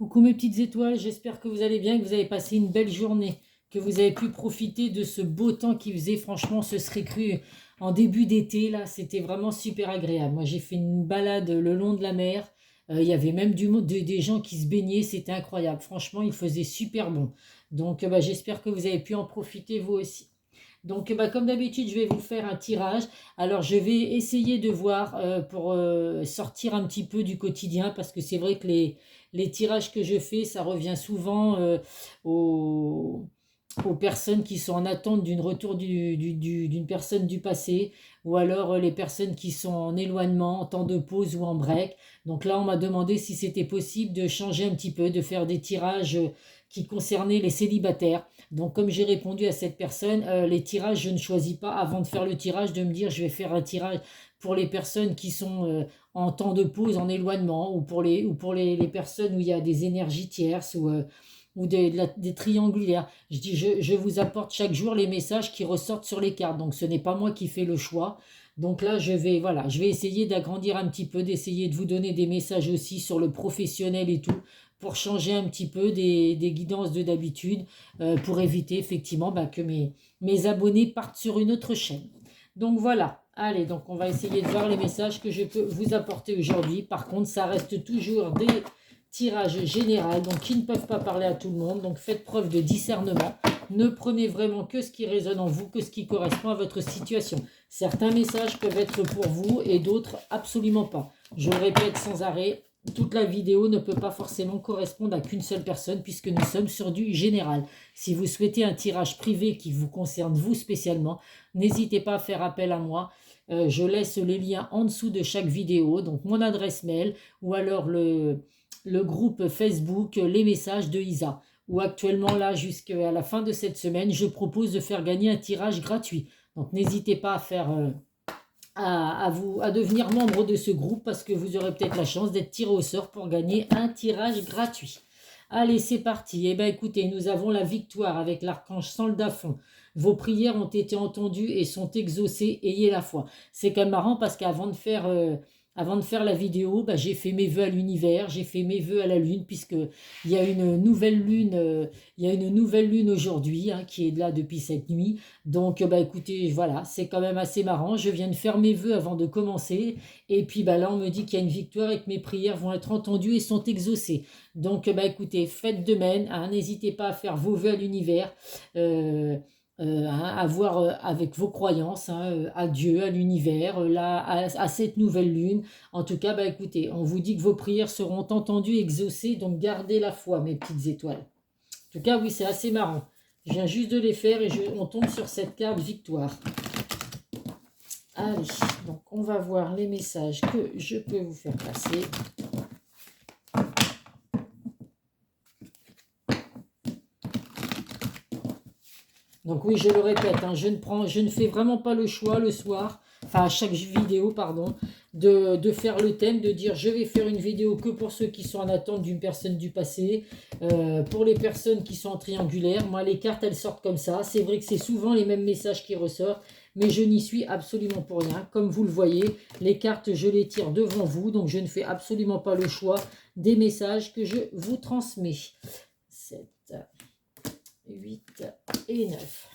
Coucou mes petites étoiles, j'espère que vous allez bien, que vous avez passé une belle journée, que vous avez pu profiter de ce beau temps qui faisait. Franchement, ce serait cru en début d'été, là, c'était vraiment super agréable. Moi, j'ai fait une balade le long de la mer. Il y avait même des gens qui se baignaient, c'était incroyable. Franchement, il faisait super bon. Donc, bah, j'espère que vous avez pu en profiter vous aussi. Donc, bah, comme d'habitude, je vais vous faire un tirage. Alors, je vais essayer de voir pour sortir un petit peu du quotidien parce que c'est vrai que les tirages que je fais, ça revient souvent aux, aux personnes qui sont en attente d'une retour d'une personne du passé ou alors les personnes qui sont en éloignement, en temps de pause ou en break. Donc là, on m'a demandé si c'était possible de changer un petit peu, de faire des tirages qui concernaient les célibataires. Donc, comme j'ai répondu à cette personne, les tirages, je ne choisis pas avant de faire le tirage, de me dire je vais faire un tirage pour les personnes qui sont en temps de pause, en éloignement, ou pour les personnes où il y a des énergies tierces ou des triangulaires. Je dis je vous apporte chaque jour les messages qui ressortent sur les cartes. Donc, ce n'est pas moi qui fais le choix. Donc là, voilà, je vais essayer d'agrandir un petit peu, d'essayer de vous donner des messages aussi sur le professionnel et tout, pour changer un petit peu des guidances de d'habitude pour éviter effectivement bah, que mes abonnés partent sur une autre chaîne. Donc voilà, allez, donc on va essayer de voir les messages que je peux vous apporter aujourd'hui. Par contre, ça reste toujours des tirages généraux, donc qui ne peuvent pas parler à tout le monde. Donc faites preuve de discernement. Ne prenez vraiment que ce qui résonne en vous, que ce qui correspond à votre situation. Certains messages peuvent être pour vous et d'autres absolument pas. Je le répète sans arrêt, toute la vidéo ne peut pas forcément correspondre à qu'une seule personne puisque nous sommes sur du général. Si vous souhaitez un tirage privé qui vous concerne vous spécialement, n'hésitez pas à faire appel à moi. Je laisse les liens en dessous de chaque vidéo, donc mon adresse mail ou alors le groupe Facebook, les messages de Isa. Où actuellement là, jusqu'à la fin de cette semaine, je propose de faire gagner un tirage gratuit. Donc n'hésitez pas à faire à devenir membre de ce groupe parce que vous aurez peut-être la chance d'être tiré au sort pour gagner un tirage gratuit. Allez, c'est parti. Eh bien, écoutez, nous avons la victoire avec l'archange Sandalphon. Vos prières ont été entendues et sont exaucées. Ayez la foi. C'est quand même marrant parce qu'avant de faire la vidéo, bah, j'ai fait mes vœux à l'univers, j'ai fait mes vœux à la lune, puisque il y a une nouvelle lune, il y a une nouvelle lune aujourd'hui qui est là depuis cette nuit. Donc, bah, écoutez, voilà, c'est quand même assez marrant. Je viens de faire mes vœux avant de commencer. Et puis bah, là, on me dit qu'il y a une victoire et que mes prières vont être entendues et sont exaucées. Donc, bah, écoutez, faites de même. N'hésitez pas à faire vos vœux à l'univers, à voir avec vos croyances, à Dieu, à l'univers, là, à cette nouvelle lune. En tout cas, bah, écoutez, on vous dit que vos prières seront entendues, exaucées. Donc, gardez la foi, mes petites étoiles. En tout cas, oui, c'est assez marrant. Je viens juste de les faire et on tombe sur cette carte victoire. Allez, donc on va voir les messages que je peux vous faire passer. Donc oui, je le répète, je ne fais vraiment pas le choix le soir, enfin à chaque vidéo, pardon, de faire le thème, de dire je vais faire une vidéo que pour ceux qui sont en attente d'une personne du passé, pour les personnes qui sont en triangulaire. Moi, les cartes, elles sortent comme ça. C'est vrai que c'est souvent les mêmes messages qui ressortent, mais je n'y suis absolument pour rien. Comme vous le voyez, les cartes, je les tire devant vous, donc je ne fais absolument pas le choix des messages que je vous transmets. 7, 8 et 9.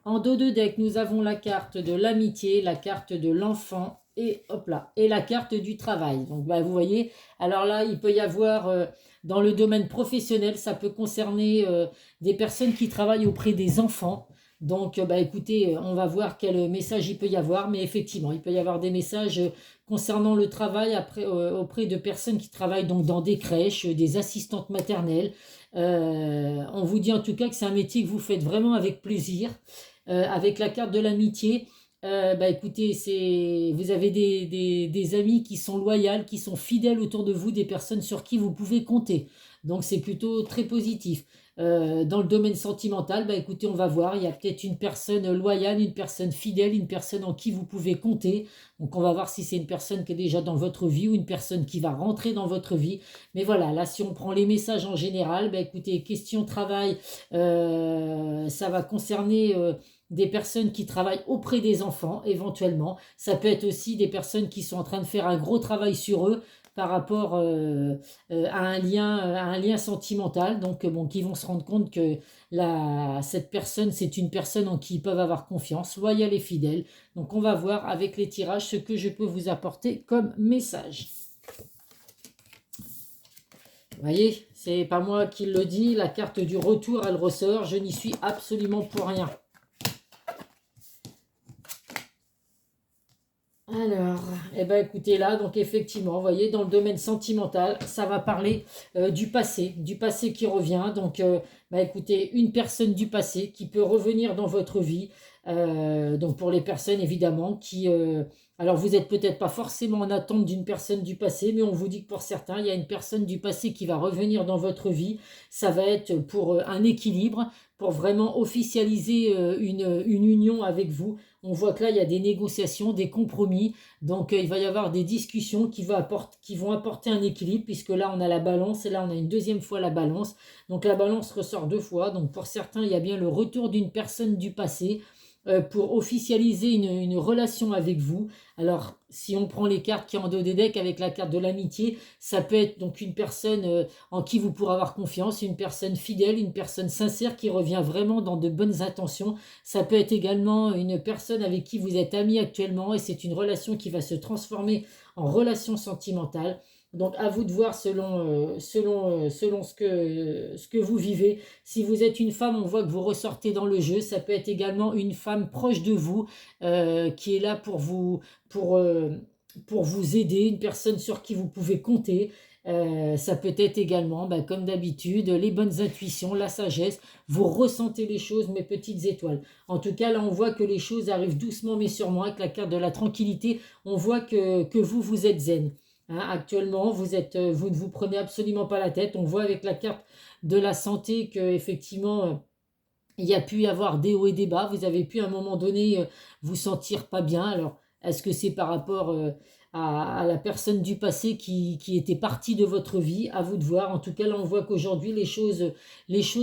En dos de deck, nous avons la carte de l'amitié, la carte de l'enfant et hop là, et la carte du travail. Donc bah, vous voyez, alors là, il peut y avoir dans le domaine professionnel, ça peut concerner des personnes qui travaillent auprès des enfants. Donc bah, écoutez, on va voir quel message il peut y avoir, mais effectivement, il peut y avoir des messages concernant le travail auprès de personnes qui travaillent donc dans des crèches, des assistantes maternelles. On vous dit en tout cas que c'est un métier que vous faites vraiment avec plaisir. Avec la carte de l'amitié, bah écoutez, vous avez des amis qui sont loyaux, qui sont fidèles autour de vous, des personnes sur qui vous pouvez compter. Donc c'est plutôt très positif. Dans le domaine sentimental, bah écoutez, on va voir, il y a peut-être une personne loyale, une personne fidèle, une personne en qui vous pouvez compter. Donc on va voir si c'est une personne qui est déjà dans votre vie ou une personne qui va rentrer dans votre vie. Mais voilà, là si on prend les messages en général, bah écoutez, question travail, ça va concerner des personnes qui travaillent auprès des enfants, éventuellement. Ça peut être aussi des personnes qui sont en train de faire un gros travail sur eux, par rapport à un lien sentimental. Donc, bon, qui vont se rendre compte que cette personne, c'est une personne en qui ils peuvent avoir confiance, loyale et fidèle. Donc, on va voir avec les tirages ce que je peux vous apporter comme message. Vous voyez, c'est pas moi qui le dis, la carte du retour, elle ressort, je n'y suis absolument pour rien. Alors, eh ben écoutez là, donc effectivement, vous voyez, dans le domaine sentimental, ça va parler du passé qui revient. Donc, bah, écoutez, une personne du passé qui peut revenir dans votre vie. Donc, pour les personnes, évidemment, alors, vous n'êtes peut-être pas forcément en attente d'une personne du passé, mais on vous dit que pour certains, il y a une personne du passé qui va revenir dans votre vie. Ça va être pour un équilibre, pour vraiment officialiser une union avec vous. On voit que là, il y a des négociations, des compromis. Donc, il va y avoir des discussions qui vont apporter un équilibre, puisque là, on a la balance et là, on a une deuxième fois la balance. Donc, la balance ressort deux fois. Donc, pour certains, il y a bien le retour d'une personne du passé pour officialiser une relation avec vous. Alors, si on prend les cartes qui ont en dos des decks avec la carte de l'amitié, ça peut être donc une personne en qui vous pourrez avoir confiance, une personne fidèle, une personne sincère qui revient vraiment dans de bonnes intentions. Ça peut être également une personne avec qui vous êtes amis actuellement et c'est une relation qui va se transformer en relation sentimentale. Donc à vous de voir selon ce que vous vivez. Si vous êtes une femme, on voit que vous ressortez dans le jeu. Ça peut être également une femme proche de vous qui est là pour, euh, pour vous aider, une personne sur qui vous pouvez compter. Ça peut être également, bah, comme d'habitude, les bonnes intuitions, la sagesse. Vous ressentez les choses, mes petites étoiles. En tout cas, là, on voit que les choses arrivent doucement mais sûrement avec la carte de la tranquillité. On voit que vous êtes zen. Hein, actuellement, vous ne vous prenez absolument pas la tête. On voit avec la carte de la santé que effectivement, il y a pu y avoir des hauts et des bas. Vous avez pu à un moment donné vous sentir pas bien. Alors, est-ce que c'est par rapport à la personne du passé qui était partie de votre vie? À vous de voir. En tout cas, là, on voit qu'aujourd'hui, les choses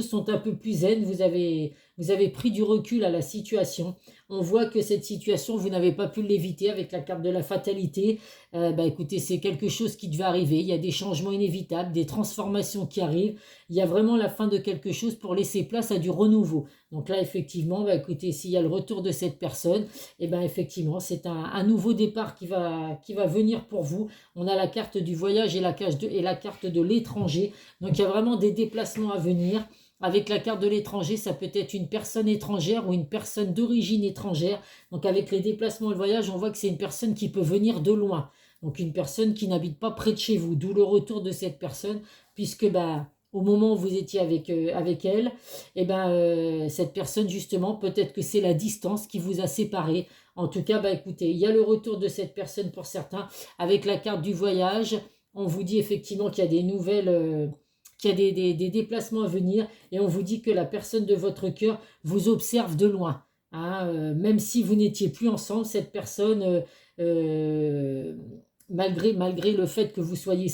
sont un peu plus zen. Vous avez pris du recul à la situation. On voit que cette situation, vous n'avez pas pu l'éviter avec la carte de la fatalité. Bah, écoutez, c'est quelque chose qui devait arriver. Il y a des changements inévitables, des transformations qui arrivent. Il y a vraiment la fin de quelque chose pour laisser place à du renouveau. Donc là, effectivement, bah, écoutez, s'il y a le retour de cette personne, et ben effectivement, c'est un nouveau départ qui va venir pour vous. On a la carte du voyage et la carte de l'étranger. Donc il y a vraiment des déplacements à venir. Avec la carte de l'étranger, ça peut être une personne étrangère ou une personne d'origine étrangère. Donc avec les déplacements et le voyage, on voit que c'est une personne qui peut venir de loin. Donc une personne qui n'habite pas près de chez vous. D'où le retour de cette personne, puisque bah, au moment où vous étiez avec elle, et ben, cette personne justement, peut-être que c'est la distance qui vous a séparés. En tout cas, bah, écoutez, il y a le retour de cette personne pour certains. Avec la carte du voyage, on vous dit effectivement qu'il y a des nouvelles... qu'il y a des déplacements à venir et on vous dit que la personne de votre cœur vous observe de loin. Hein, même si vous n'étiez plus ensemble, cette personne, euh, malgré le fait que vous soyez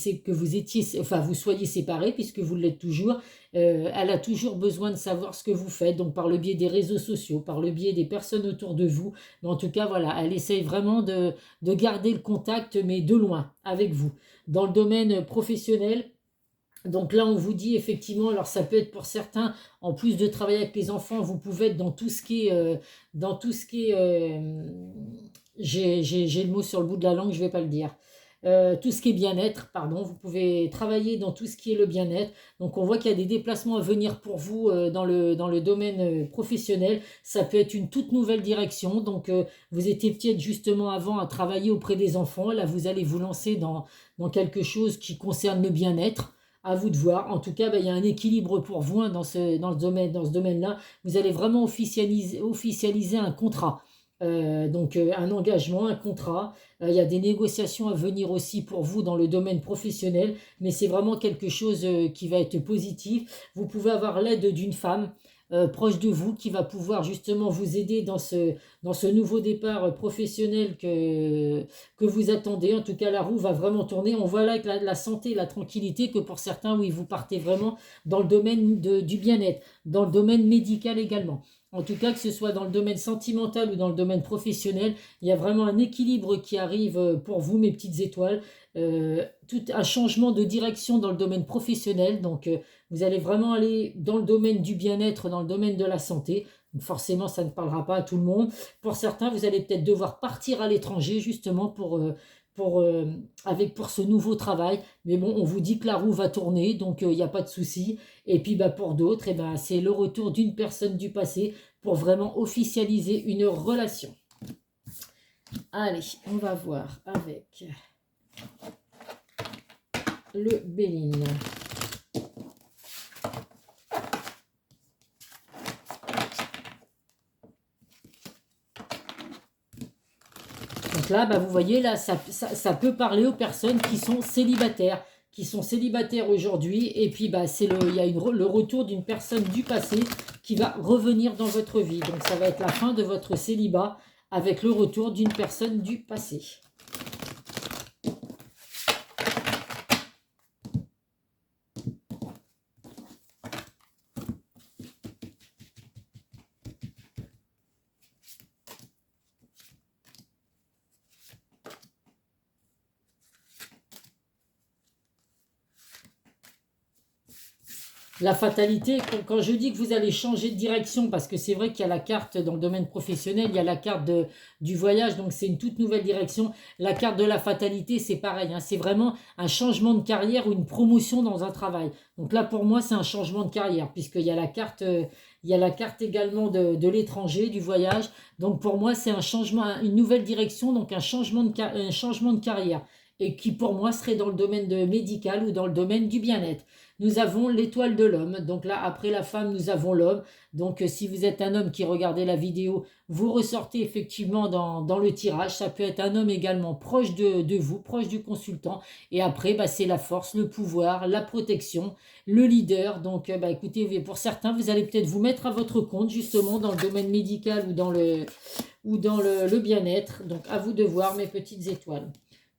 séparés, puisque vous l'êtes toujours, elle a toujours besoin de savoir ce que vous faites, donc par le biais des réseaux sociaux, par le biais des personnes autour de vous. Mais en tout cas, voilà, elle essaye vraiment de garder le contact, mais de loin, avec vous. Dans le domaine professionnel, donc là, on vous dit effectivement, alors ça peut être pour certains, en plus de travailler avec les enfants, vous pouvez être dans tout ce qui est, j'ai le mot sur le bout de la langue, je ne vais pas le dire. Tout ce qui est bien-être, pardon, vous pouvez travailler dans tout ce qui est le bien-être. Donc on voit qu'il y a des déplacements à venir pour vous dans le domaine professionnel. Ça peut être une toute nouvelle direction. Donc vous étiez peut-être justement avant à travailler auprès des enfants. Là, vous allez vous lancer dans quelque chose qui concerne le bien-être. À vous de voir. En tout cas, bah, il y a un équilibre pour vous hein, dans ce domaine-là. Vous allez vraiment officialiser un contrat. Donc un engagement, un contrat. Il y a des négociations à venir aussi pour vous dans le domaine professionnel, mais c'est vraiment quelque chose qui va être positif. Vous pouvez avoir l'aide d'une femme proche de vous qui va pouvoir justement vous aider dans ce nouveau départ professionnel que vous attendez. En tout cas, la roue va vraiment tourner. On voit là avec la santé, la tranquillité, que pour certains, oui, vous partez vraiment dans le domaine du bien-être, dans le domaine médical également. En tout cas, que ce soit dans le domaine sentimental ou dans le domaine professionnel, il y a vraiment un équilibre qui arrive pour vous, mes petites étoiles. tout un changement de direction dans le domaine professionnel. Donc, vous allez vraiment aller dans le domaine du bien-être, dans le domaine de la santé. Donc, forcément, ça ne parlera pas à tout le monde. Pour certains, vous allez peut-être devoir partir à l'étranger justement pour, euh, pour ce nouveau travail. Mais bon, on vous dit que la roue va tourner, donc il n'y a pas de souci. Et puis bah, pour d'autres, eh ben, c'est le retour d'une personne du passé pour vraiment officialiser une relation. Allez, on va voir avec le Béline. Donc là, bah, vous voyez, là, ça peut parler aux personnes qui sont célibataires aujourd'hui. Et puis, bah, il y a le retour d'une personne du passé qui va revenir dans votre vie. Donc, ça va être la fin de votre célibat avec le retour d'une personne du passé. La fatalité, quand je dis que vous allez changer de direction, parce que c'est vrai qu'il y a la carte dans le domaine professionnel, il y a la carte du voyage, donc c'est une toute nouvelle direction. La carte de la fatalité, c'est pareil, hein, c'est vraiment un changement de carrière ou une promotion dans un travail. Donc là, pour moi, c'est un changement de carrière, puisqu'il y a la carte, il y a la carte également de l'étranger, du voyage. Donc pour moi, c'est un changement, une nouvelle direction, donc un changement de carrière. Et qui pour moi serait dans le domaine médical ou dans le domaine du bien-être. Nous avons l'étoile de l'homme. Donc là, après la femme, nous avons l'homme. Donc si vous êtes un homme qui regardez la vidéo, vous ressortez effectivement dans le tirage. Ça peut être un homme également proche de vous, proche du consultant. Et après, bah, c'est la force, le pouvoir, la protection, le leader. Donc bah, écoutez, pour certains, vous allez peut-être vous mettre à votre compte justement dans le domaine médical ou dans le bien-être. Donc à vous de voir mes petites étoiles.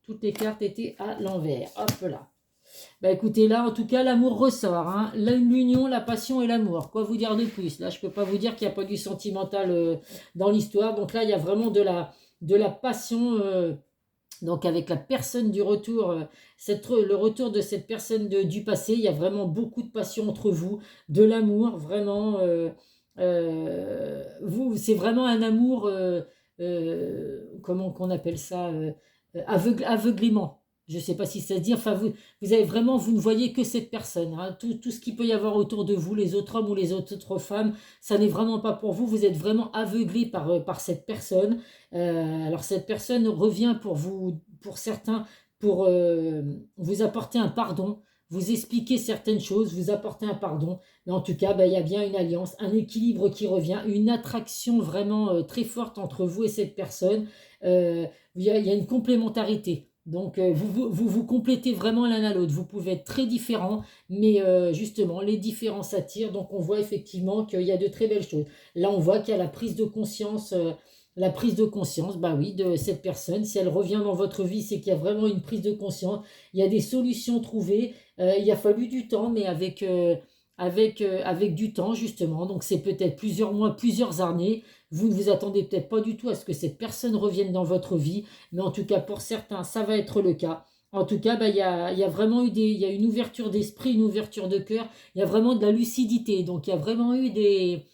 Toutes les cartes étaient à l'envers. Hop là. Bah écoutez, là, en tout cas, l'amour ressort. Hein. L'union, la passion et l'amour. Quoi vous dire de plus? Là, je ne peux pas vous dire qu'il n'y a pas du sentimental dans l'histoire. Donc là, il y a vraiment de la passion. Donc avec la personne du retour, le retour de cette personne du passé, il y a vraiment beaucoup de passion entre vous, de l'amour, vraiment. C'est vraiment un amour, comment qu'on appelle ça, aveuglément. Je ne sais pas si ça se dit. Enfin, vous avez vraiment, vous ne voyez que cette personne. Hein. Tout ce qu'il peut y avoir autour de vous, les autres hommes ou les autres femmes, ça n'est vraiment pas pour vous. Vous êtes vraiment aveuglé par cette personne. Alors cette personne revient pour vous, pour certains, pour vous apporter un pardon, vous expliquer certaines choses, vous apporter un pardon. Mais en tout cas, ben, il y a bien une alliance, un équilibre qui revient, une attraction vraiment très forte entre vous et cette personne. Il y a une complémentarité. Donc, vous complétez vraiment l'un à l'autre. Vous pouvez être très différents, mais justement, les différences attirent. Donc, on voit effectivement qu'il y a de très belles choses. Là, on voit qu'il y a la prise de conscience. La prise de conscience, bah oui, de cette personne. Si elle revient dans votre vie, c'est qu'il y a vraiment une prise de conscience. Il y a des solutions trouvées. Il a fallu du temps, mais avec du temps, justement. Donc, c'est peut-être plusieurs mois, plusieurs années. Vous ne vous attendez peut-être pas du tout à ce que cette personne revienne dans votre vie, mais en tout cas, pour certains, ça va être le cas. En tout cas, bah, il y a vraiment il y a une ouverture d'esprit, une ouverture de cœur. Il y a vraiment de la lucidité. Donc, il y a vraiment eu des,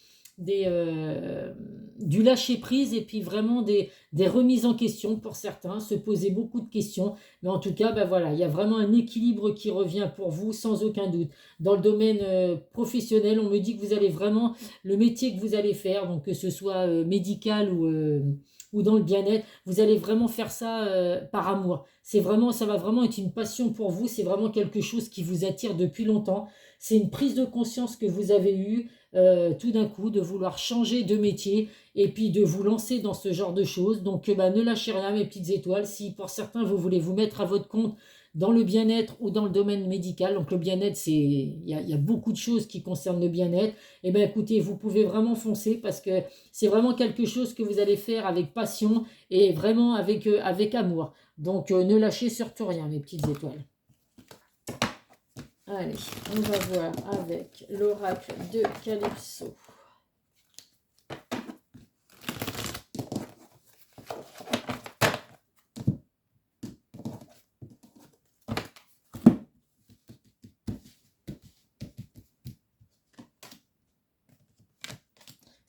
du lâcher-prise et puis vraiment des remises en question pour certains, se poser beaucoup de questions. Mais en tout cas, ben voilà, il y a vraiment un équilibre qui revient pour vous sans aucun doute. Dans le domaine professionnel, on me dit que vous allez vraiment, le métier que vous allez faire, donc que ce soit médical ou dans le bien-être, vous allez vraiment faire ça par amour. C'est vraiment, ça va vraiment être une passion pour vous, c'est vraiment quelque chose qui vous attire depuis longtemps. C'est une prise de conscience que vous avez eue tout d'un coup, de vouloir changer de métier et puis de vous lancer dans ce genre de choses. Donc, bah, ne lâchez rien, mes petites étoiles. Si pour certains, vous voulez vous mettre à votre compte dans le bien-être ou dans le domaine médical, donc le bien-être, il y a beaucoup de choses qui concernent le bien-être, et bien écoutez, vous pouvez vraiment foncer parce que c'est vraiment quelque chose que vous allez faire avec passion et vraiment avec amour. Donc, ne lâchez surtout rien, mes petites étoiles. Allez, on va voir avec l'oracle de Calypso.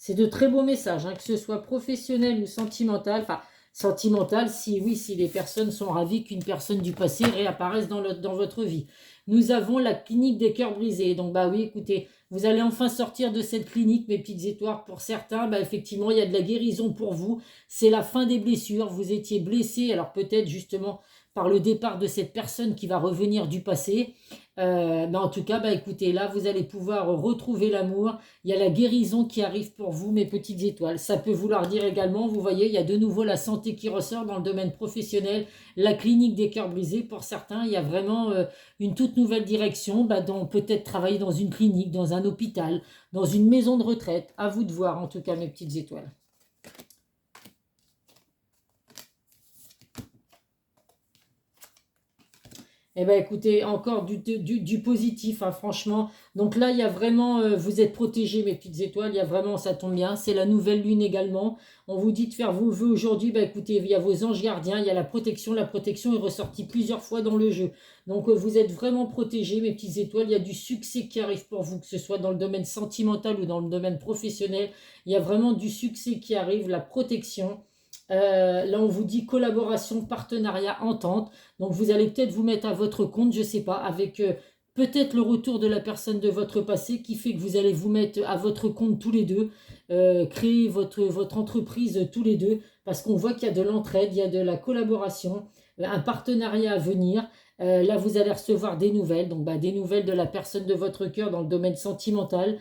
C'est de très beaux messages, hein, que ce soit professionnel ou sentimental. Enfin, sentimental, si oui, si les personnes sont ravies qu'une personne du passé réapparaisse dans votre vie. Nous avons la clinique des cœurs brisés. Donc, bah oui, écoutez, vous allez enfin sortir de cette clinique, mes petites étoiles. Pour certains, bah effectivement, il y a de la guérison pour vous. C'est la fin des blessures. Vous étiez blessé, alors peut-être justement par le départ de cette personne qui va revenir du passé. Mais en tout cas, bah écoutez, là, vous allez pouvoir retrouver l'amour. Il y a la guérison qui arrive pour vous, mes petites étoiles. Ça peut vouloir dire également, vous voyez, il y a de nouveau la santé qui ressort dans le domaine professionnel, la clinique des cœurs brisés. Pour certains, il y a vraiment une toute nouvelle direction, bah, peut-être travailler dans une clinique, dans un hôpital, dans une maison de retraite. À vous de voir, en tout cas, mes petites étoiles. Eh bien, écoutez, encore du positif, hein, franchement. Donc là, il y a vraiment, vous êtes protégés, mes petites étoiles. Il y a vraiment, ça tombe bien. C'est la nouvelle lune également. On vous dit de faire vos vœux aujourd'hui. Bah, écoutez, il y a vos anges gardiens, il y a la protection. La protection est ressortie plusieurs fois dans le jeu. Donc, vous êtes vraiment protégés, mes petites étoiles. Il y a du succès qui arrive pour vous, que ce soit dans le domaine sentimental ou dans le domaine professionnel. Il y a vraiment du succès qui arrive, la protection. Là, on vous dit collaboration, partenariat, entente. Donc, vous allez peut-être vous mettre à votre compte, je ne sais pas, avec peut-être le retour de la personne de votre passé qui fait que vous allez vous mettre à votre compte tous les deux, créer votre entreprise tous les deux, parce qu'on voit qu'il y a de l'entraide, il y a de la collaboration, un partenariat à venir. Là, vous allez recevoir des nouvelles, donc bah, des nouvelles de la personne de votre cœur dans le domaine sentimental.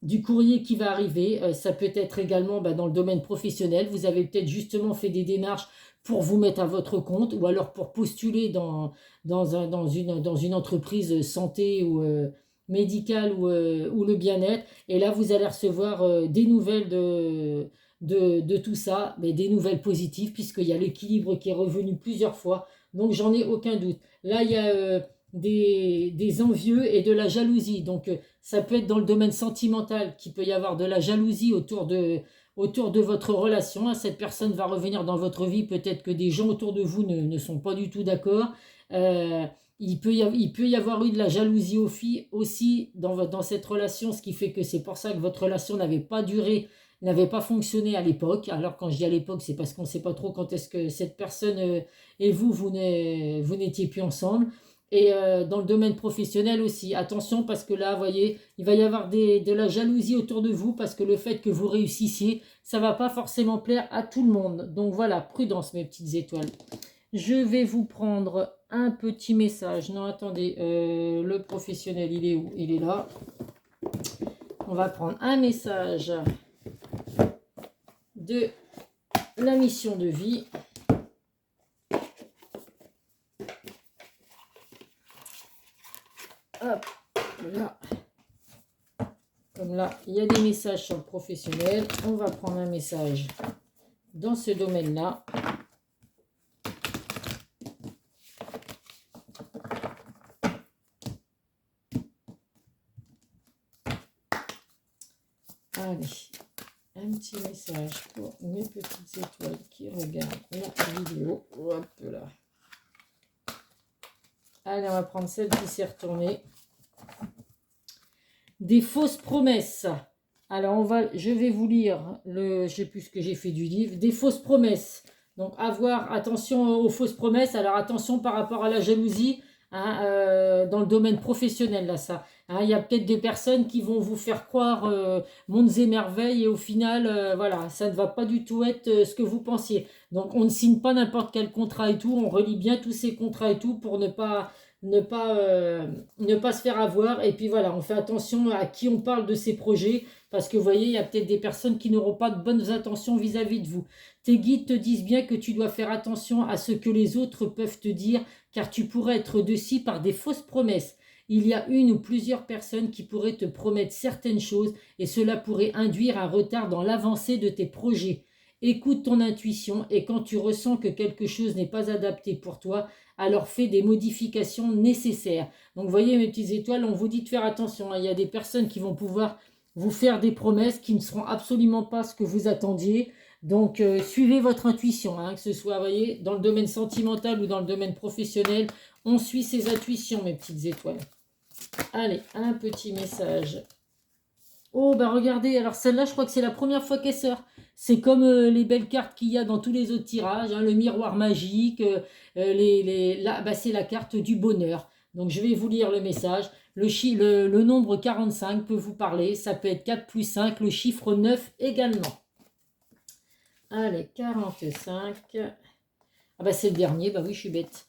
Du courrier qui va arriver, ça peut être également bah, dans le domaine professionnel. Vous avez peut-être justement fait des démarches pour vous mettre à votre compte ou alors pour postuler dans une entreprise santé ou médicale ou le bien-être. Et là, vous allez recevoir des nouvelles de tout ça, mais des nouvelles positives puisqu'il y a l'équilibre qui est revenu plusieurs fois. Donc, j'en ai aucun doute. Là, il y a des envieux et de la jalousie. Donc, ça peut être dans le domaine sentimental qu'il peut y avoir de la jalousie autour de votre relation. Cette personne va revenir dans votre vie. Peut-être que des gens autour de vous ne sont pas du tout d'accord. Euh, il peut y avoir eu de la jalousie aussi dans cette relation, ce qui fait que c'est pour ça que votre relation n'avait pas duré, n'avait pas fonctionné à l'époque. Alors quand je dis à l'époque, c'est parce qu'on ne sait pas trop quand est-ce que cette personne et vous n'étiez plus ensemble. Et dans le domaine professionnel aussi, attention parce que là, vous voyez, il va y avoir de la jalousie autour de vous parce que le fait que vous réussissiez, ça ne va pas forcément plaire à tout le monde. Donc voilà, prudence mes petites étoiles. Je vais vous prendre un petit message. Non, attendez, le professionnel, il est où? Il est là. On va prendre un message de la mission de vie. Hop, là. Comme là, il y a des messages sur le professionnel. On va prendre un message dans ce domaine-là. Allez, un petit message pour mes petites étoiles qui regardent la vidéo. Hop là. Allez, on va prendre celle qui s'est retournée. Des fausses promesses. Alors, je vais vous lire, je ne sais plus ce que j'ai fait du livre. Des fausses promesses. Donc, attention aux fausses promesses. Alors, attention par rapport à la jalousie, hein, dans le domaine professionnel, là, ça. Hein, il y a peut-être des personnes qui vont vous faire croire mondes et merveilles et au final, voilà, ça ne va pas du tout être ce que vous pensiez. Donc, on ne signe pas n'importe quel contrat et tout. On relit bien tous ces contrats et tout pour ne pas se faire avoir. Et puis voilà, on fait attention à qui on parle de ces projets parce que vous voyez, il y a peut-être des personnes qui n'auront pas de bonnes intentions vis-à-vis de vous. Tes guides te disent bien que tu dois faire attention à ce que les autres peuvent te dire car tu pourrais être déçu par des fausses promesses. Il y a une ou plusieurs personnes qui pourraient te promettre certaines choses et cela pourrait induire un retard dans l'avancée de tes projets. Écoute ton intuition et quand tu ressens que quelque chose n'est pas adapté pour toi, alors fais des modifications nécessaires. Donc vous voyez mes petites étoiles, on vous dit de faire attention. Il y a des personnes qui vont pouvoir vous faire des promesses qui ne seront absolument pas ce que vous attendiez. Donc suivez votre intuition, hein, que ce soit, vous voyez, dans le domaine sentimental ou dans le domaine professionnel. On suit ses intuitions mes petites étoiles. Allez, un petit message Oh, bah regardez, alors celle-là, je crois que c'est la première fois qu'elle sort. C'est comme les belles cartes qu'il y a dans tous les autres tirages, hein, le miroir magique, là, bah, c'est la carte du bonheur. Donc je vais vous lire le message. Le nombre 45 peut vous parler, ça peut être 4 plus 5, le chiffre 9 également. Allez, 45. Ah bah c'est le dernier, bah oui, je suis bête.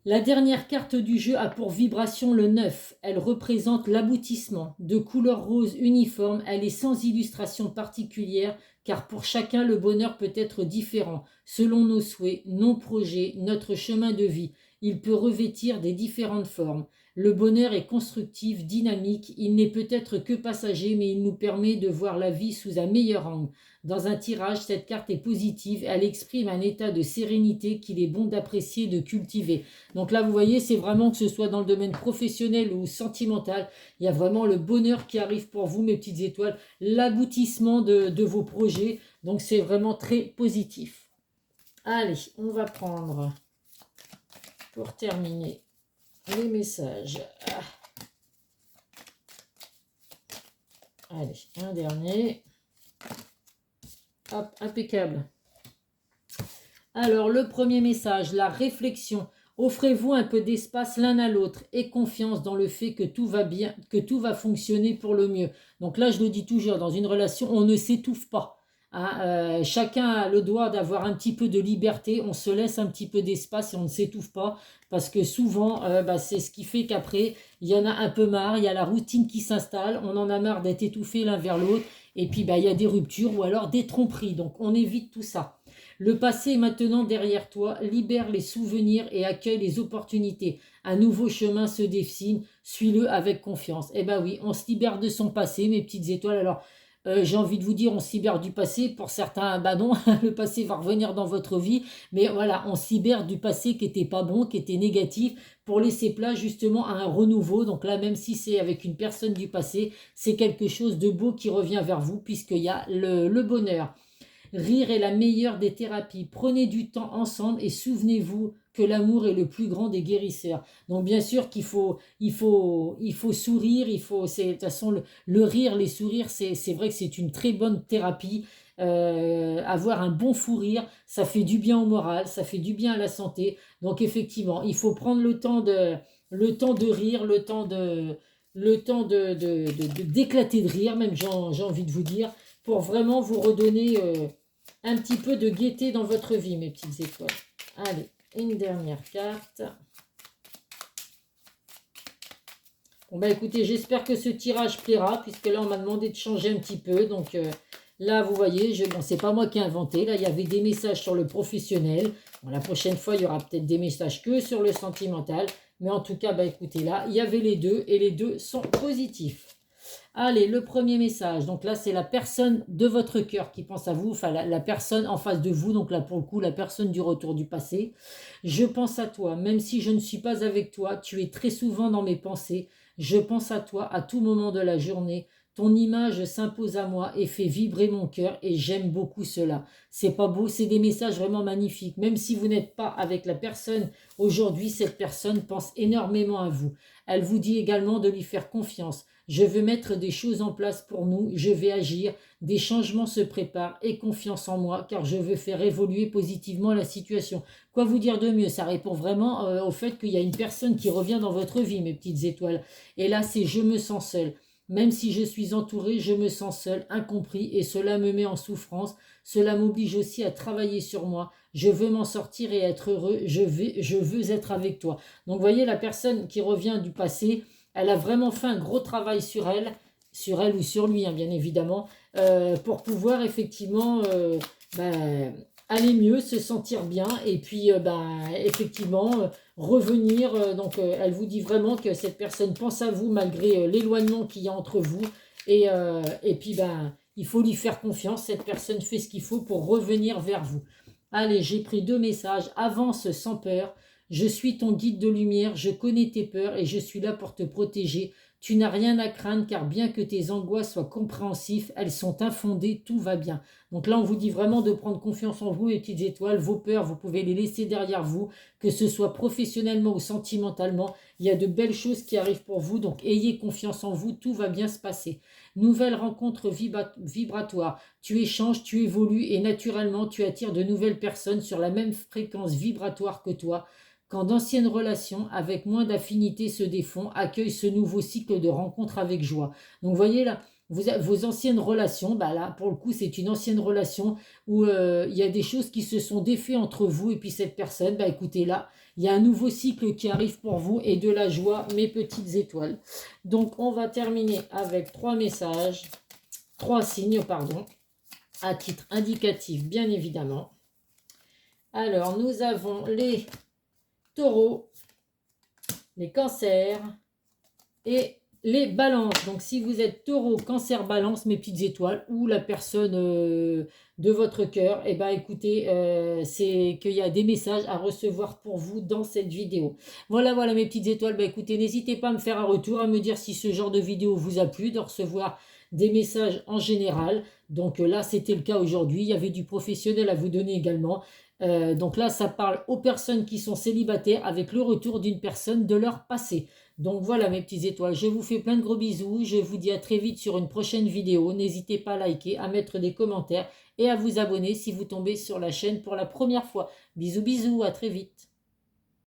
La dernière carte du jeu a pour vibration le 9. Elle représente l'aboutissement. De couleur rose uniforme, elle est sans illustration particulière car pour chacun le bonheur peut être différent. Selon nos souhaits, nos projets, notre chemin de vie, il peut revêtir des différentes formes. Le bonheur est constructif, dynamique, il n'est peut-être que passager mais il nous permet de voir la vie sous un meilleur angle. Dans un tirage, cette carte est positive, elle exprime un état de sérénité qu'il est bon d'apprécier, de cultiver. Donc là, vous voyez, c'est vraiment que ce soit dans le domaine professionnel ou sentimental, il y a vraiment le bonheur qui arrive pour vous, mes petites étoiles, l'aboutissement de vos projets. Donc c'est vraiment très positif. Allez, on va prendre, pour terminer, les messages. Allez, un dernier. Hop, impeccable. Alors, le premier message, la réflexion. Offrez-vous un peu d'espace l'un à l'autre et confiance dans le fait que tout va bien, que tout va fonctionner pour le mieux. Donc là, je le dis toujours, dans une relation, on ne s'étouffe pas. Hein. Chacun a le droit d'avoir un petit peu de liberté, on se laisse un petit peu d'espace et on ne s'étouffe pas parce que souvent, c'est ce qui fait qu'après, il y en a un peu marre, il y a la routine qui s'installe, on en a marre d'être étouffé l'un vers l'autre et puis il y a des ruptures ou alors des tromperies. Donc on évite tout ça. Le passé est maintenant derrière toi, libère les souvenirs et accueille les opportunités. Un nouveau chemin se dessine, suis-le avec confiance. Eh ben oui, on se libère de son passé, mes petites étoiles. Alors, j'ai envie de vous dire, on se libère du passé. Pour certains, bah non, le passé va revenir dans votre vie. Mais voilà, on se libère du passé qui n'était pas bon, qui était négatif, pour laisser place justement à un renouveau. Donc là, même si c'est avec une personne du passé, c'est quelque chose de beau qui revient vers vous, puisqu'il y a le bonheur. Rire est la meilleure des thérapies. Prenez du temps ensemble et souvenez-vous que l'amour est le plus grand des guérisseurs. Donc bien sûr qu'il faut, il faut sourire, de toute façon le rire, les sourires, c'est vrai que c'est une très bonne thérapie. Avoir un bon fou rire, ça fait du bien au moral, ça fait du bien à la santé. Donc effectivement, il faut prendre le temps de rire, le temps d'éclater de rire, même j'ai envie de vous dire, pour vraiment vous redonner un petit peu de gaieté dans votre vie, mes petites étoiles. Allez, une dernière carte. Bon, bah écoutez, j'espère que ce tirage plaira, puisque là, on m'a demandé de changer un petit peu. Donc là, vous voyez, bon, c'est pas moi qui ai inventé. Là, il y avait des messages sur le professionnel. Bon, la prochaine fois, il y aura peut-être des messages que sur le sentimental. Mais en tout cas, bah écoutez, là, il y avait les deux, et les deux sont positifs. Allez, le premier message. Donc là, c'est la personne de votre cœur qui pense à vous, enfin la personne en face de vous. Donc là, pour le coup, la personne du retour du passé. Je pense à toi, même si je ne suis pas avec toi, tu es très souvent dans mes pensées. Je pense à toi à tout moment de la journée. Ton image s'impose à moi et fait vibrer mon cœur et j'aime beaucoup cela. C'est pas beau, c'est des messages vraiment magnifiques. Même si vous n'êtes pas avec la personne aujourd'hui, cette personne pense énormément à vous. Elle vous dit également de lui faire confiance. Je veux mettre des choses en place pour nous, je vais agir, des changements se préparent, aie confiance en moi car je veux faire évoluer positivement la situation. Quoi vous dire de mieux? Ça répond vraiment au fait qu'il y a une personne qui revient dans votre vie, mes petites étoiles. Et là, c'est je me sens seule. Même si je suis entourée, je me sens seule, incompris et cela me met en souffrance. Cela m'oblige aussi à travailler sur moi. Je veux m'en sortir et être heureux. Je veux être avec toi. Donc, vous voyez, la personne qui revient du passé, elle a vraiment fait un gros travail sur elle ou sur lui, hein, bien évidemment, pour pouvoir effectivement aller mieux, se sentir bien et puis effectivement revenir. Donc elle vous dit vraiment que cette personne pense à vous malgré l'éloignement qu'il y a entre vous et puis il faut lui faire confiance. Cette personne fait ce qu'il faut pour revenir vers vous. Allez, j'ai pris 2 messages. Avance sans peur. Je suis ton guide de lumière, je connais tes peurs et je suis là pour te protéger. Tu n'as rien à craindre car bien que tes angoisses soient compréhensives, elles sont infondées, tout va bien. Donc là, on vous dit vraiment de prendre confiance en vous, les petites étoiles. Vos peurs, vous pouvez les laisser derrière vous, que ce soit professionnellement ou sentimentalement. Il y a de belles choses qui arrivent pour vous, donc ayez confiance en vous, tout va bien se passer. Nouvelle rencontre vibratoire. Tu échanges, tu évolues et naturellement, tu attires de nouvelles personnes sur la même fréquence vibratoire que toi. Quand d'anciennes relations avec moins d'affinité se défont, accueille ce nouveau cycle de rencontres avec joie. Donc vous voyez là, vos anciennes relations, bah là pour le coup c'est une ancienne relation où il y a des choses qui se sont défaites entre vous et puis cette personne, bah écoutez là, il y a un nouveau cycle qui arrive pour vous et de la joie, mes petites étoiles. Donc on va terminer avec trois signes, pardon, à titre indicatif bien évidemment. Alors nous avons les taureaux, les cancers et les balances. Donc si vous êtes taureau, cancer, balance, mes petites étoiles, ou la personne de votre cœur, et ben écoutez, c'est qu'il y a des messages à recevoir pour vous dans cette vidéo. Voilà, voilà mes petites étoiles. Ben écoutez, n'hésitez pas à me faire un retour, à me dire si ce genre de vidéo vous a plu, de recevoir des messages en général. Donc là, c'était le cas aujourd'hui. Il y avait du professionnel à vous donner également. Donc là, ça parle aux personnes qui sont célibataires avec le retour d'une personne de leur passé. Donc voilà mes petites étoiles, je vous fais plein de gros bisous, je vous dis à très vite sur une prochaine vidéo. N'hésitez pas à liker, à mettre des commentaires et à vous abonner si vous tombez sur la chaîne pour la première fois. Bisous bisous, à très vite.